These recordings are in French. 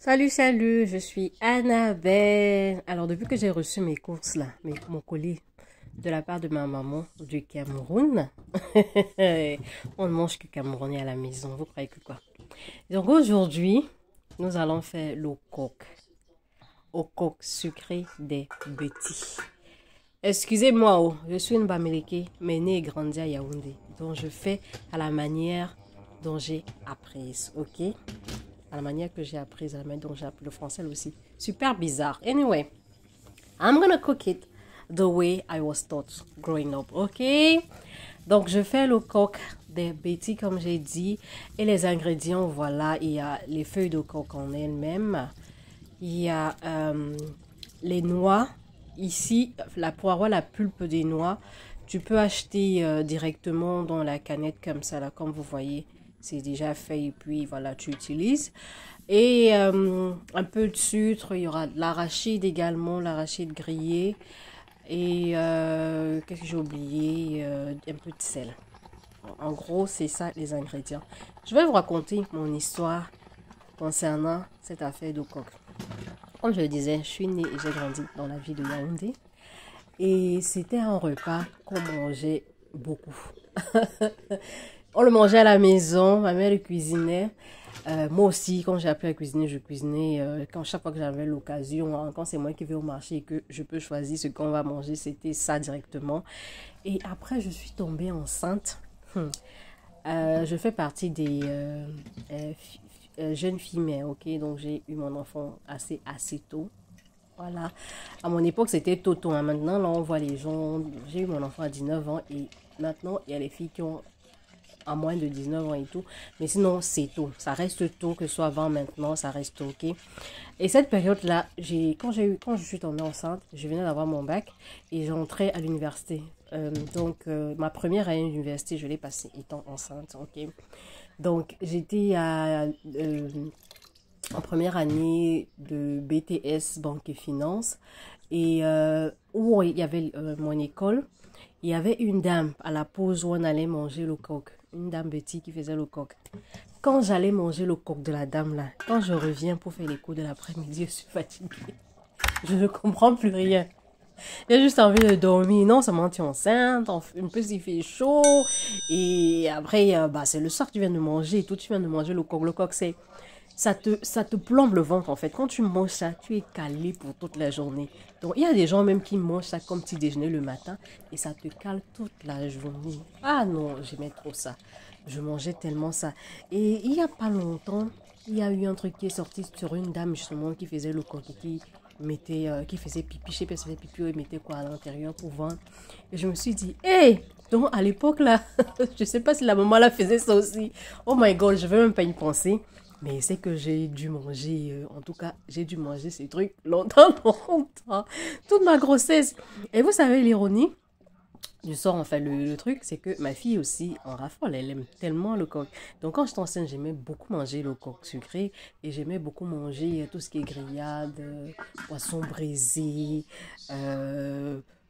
Salut, je suis Annabelle. Alors, depuis que j'ai reçu mes courses là, mon colis de la part de ma maman du Cameroun, on ne mange que camerounais à la maison, vous croyez que quoi? Donc aujourd'hui, nous allons faire au coq sucré des petits. Excusez-moi, oh, je suis une Bamileke, mais née et grandie à Yaoundé. Donc je fais à la manière dont j'ai apprise, ok? À la manière que j'ai apprise, à la manière dont j'ai appris le français aussi. Super bizarre. Anyway, I'm gonna cook it the way I was taught growing up, ok? Donc, je fais le coq des Betty, comme j'ai dit. Et les ingrédients, voilà, il y a les feuilles de coq en elles-mêmes. Il y a les noix. Ici, pour avoir la pulpe des noix, tu peux acheter directement dans la canette comme ça, là, comme vous voyez. C'est déjà fait et puis voilà, tu utilises. Et un peu de sucre, il y aura de l'arachide également, l'arachide grillé. Et qu'est-ce que j'ai oublié? Un peu de sel. En gros, c'est ça les ingrédients. Je vais vous raconter mon histoire concernant cette affaire de coq. Comme je le disais, je suis née et j'ai grandi dans la ville de Yaoundé. Et c'était un repas qu'on mangeait beaucoup. On le mangeait à la maison, ma mère le cuisinait. Moi aussi, quand j'ai appris à cuisiner, je cuisinais. Chaque fois que j'avais l'occasion, hein, quand c'est moi qui vais au marché et que je peux choisir ce qu'on va manger, c'était ça directement. Et après, je suis tombée enceinte. Je fais partie des jeunes filles, ok? Donc, j'ai eu mon enfant assez tôt. Voilà. À mon époque, c'était tôt. Hein. Maintenant, là, on voit les gens. J'ai eu mon enfant à 19 ans et maintenant, il y a les filles qui ont à moins de 19 ans et tout. Mais sinon, c'est tôt. Ça reste tôt, que ce soit avant, maintenant, ça reste tôt, ok? Et cette période-là, quand je suis tombée enceinte, je venais d'avoir mon bac et j'entrais à l'université. Ma première année d'université, je l'ai passée étant enceinte, ok? Donc, j'étais en première année de BTS Banque et Finance et où il y avait mon école, il y avait une dame à la pause où on allait manger le coq, une dame Betty qui faisait le coq. Quand j'allais manger le coq de la dame là, quand je reviens pour faire les cours de l'après-midi, je suis fatiguée. Je ne comprends plus rien. J'ai juste envie de dormir. Non seulement tu es enceinte, en plus il fait chaud. Et après, c'est le soir que tu viens de manger et tout, tu viens de manger le coq. Le coq, ça te plombe le ventre en fait. Quand tu manges ça, tu es calé pour toute la journée. Donc il y a des gens même qui mangent ça comme petit déjeuner le matin et ça te cale toute la journée. Ah non, j'aimais trop ça. Je mangeais tellement ça. Et il n'y a pas longtemps, il y a eu un truc qui est sorti sur une dame justement qui faisait le coq et qui faisait pipi, je sais pas si elle faisait pipi ou elle mettait quoi à l'intérieur pour vendre. Et je me suis dit, hé, donc à l'époque là, je sais pas si la maman la faisait ça aussi. Oh my god, je veux même pas y penser. Mais c'est que j'ai dû manger, en tout cas, j'ai dû manger ces trucs longtemps, toute ma grossesse. Et vous savez, l'ironie du sort, enfin, le truc, c'est que ma fille aussi, en raffole, elle aime tellement le coq. Donc, quand j'étais enceinte, j'aimais beaucoup manger le coq sucré et j'aimais beaucoup manger tout ce qui est grillade, poisson braisé,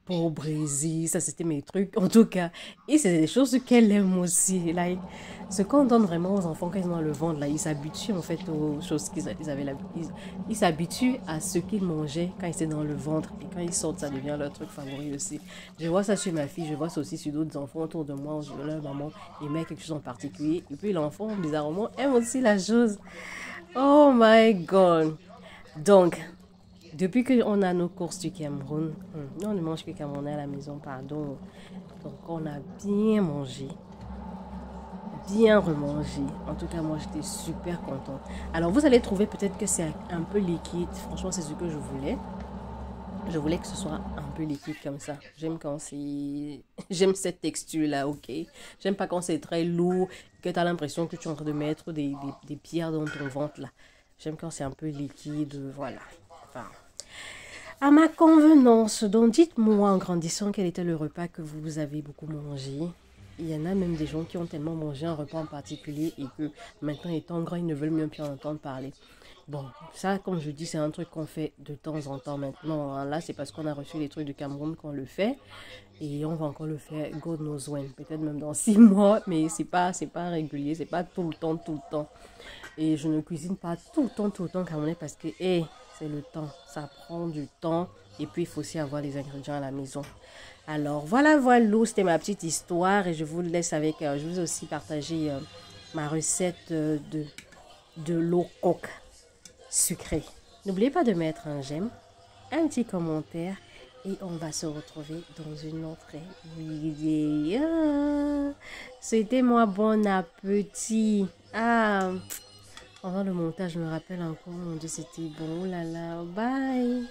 porc braisé, ça c'était mes trucs, en tout cas. Et c'est des choses qu'elle aime aussi. Like, ce qu'on donne vraiment aux enfants quand ils sont dans le ventre, là, ils s'habituent en fait aux choses qu'ils avaient l'habitude. Ils s'habituent à ce qu'ils mangeaient quand ils étaient dans le ventre. Et quand ils sortent, ça devient leur truc favori aussi. Je vois ça sur ma fille, je vois ça aussi sur d'autres enfants autour de moi. Leur maman aimait quelque chose en particulier. Et puis l'enfant, bizarrement, aime aussi la chose. Oh my God. Donc, depuis qu'on a nos courses du Cameroun, nous on ne mange que camerounais à la maison, pardon. Donc on a bien mangé, bien remangé. En tout cas, moi j'étais super contente. Alors vous allez trouver peut-être que c'est un peu liquide. Franchement, c'est ce que je voulais. Je voulais que ce soit un peu liquide comme ça. J'aime quand c'est... J'aime cette texture-là, ok? J'aime pas quand c'est très lourd, que tu as l'impression que tu es en train de mettre des pierres dans ton ventre, là. J'aime quand c'est un peu liquide, voilà. Enfin, à ma convenance. Donc, dites-moi en grandissant quel était le repas que vous avez beaucoup mangé. Il y en a même des gens qui ont tellement mangé un repas en particulier et que maintenant étant grands, ils ne veulent même plus en entendre parler. Bon, ça, comme je dis, c'est un truc qu'on fait de temps en temps maintenant. Hein. Là, c'est parce qu'on a reçu les trucs du Cameroun qu'on le fait. Et on va encore le faire, God knows when, peut-être même dans 6 mois, mais c'est pas régulier, c'est pas tout le temps. Et je ne cuisine pas tout le temps camerounais parce que, c'est le temps, ça prend du temps. Et puis, il faut aussi avoir les ingrédients à la maison. Alors, voilà, c'était ma petite histoire et je vous laisse avec, je vous ai aussi partagé ma recette de l'eau coque sucrée. N'oubliez pas de mettre un j'aime, un petit commentaire et on va se retrouver dans une autre vidéo. C'était moi, bon appétit. Pendant le montage, je me rappelle encore, mon Dieu, c'était bon. Oh là là, bye.